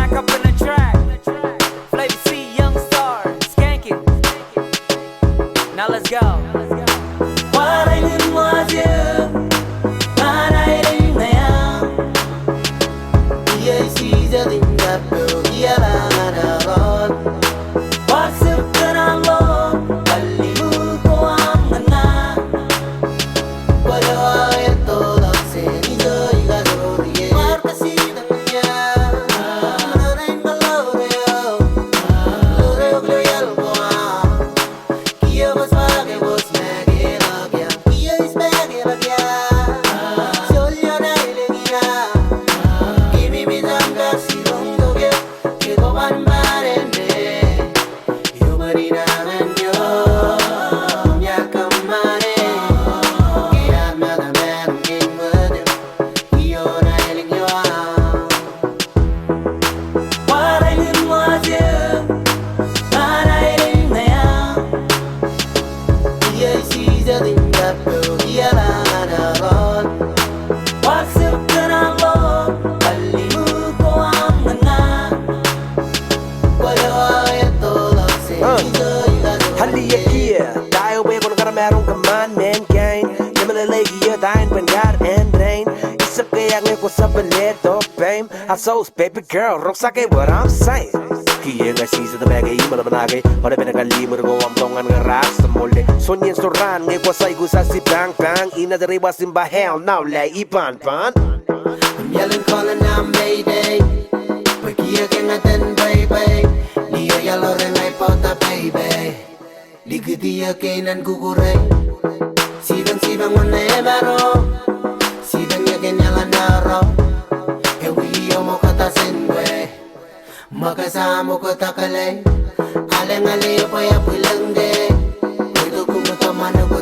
back up in the track. Flavor C, Young Star, Skanking. Now let's go. Warayın vaziyim Manayın neyam Diyesiz adında Bölgiye bana rol Wasıp kenalo Kalimu koam ngana Walau ayat tolak seni zoiga doriye Markasi damanya Manayın kaloreo Loreo gloyal koam Kiyo baswage bos mege lagya Kiyo is mege lagya Solyo na ilegina Kimi bizanga silong doge Kego ban marende Yo marina menyo Nyakamane Kaya mga merong gingwadim Kiyo na ilegyo Warayın vaziyim Manayın neyam Diyesiz adında bölgiye bana rol Wasıp kenalo Kalimu koam ngana Walau ayat tolak seni zoiga Hallia kia, tayo ba kung nakaramерong kaman men gain Limalalagi ya dahin pangar and rain Isa kaya ngayon ko sa balito fame I souls baby girl, roksake what I'm saying Kia nga sisa na mega ima na managay Pada pinagalimur ko ang tongan nga rap sa molde Sonyen soran ngayon ko sa igusa si bang bang Ina dari wasimba hell now lay ipan pan I'm yelling calling out mayday Pergi ke ngaten baby Dia yellow ren ay pota baby Ligi dia kainan kukuray Sibang wana emaro Sibang yakin yalan naro Ewi mo katasin we Makasamo ko takalay Aleng-alay pa ya pulang de Ito kumataman ako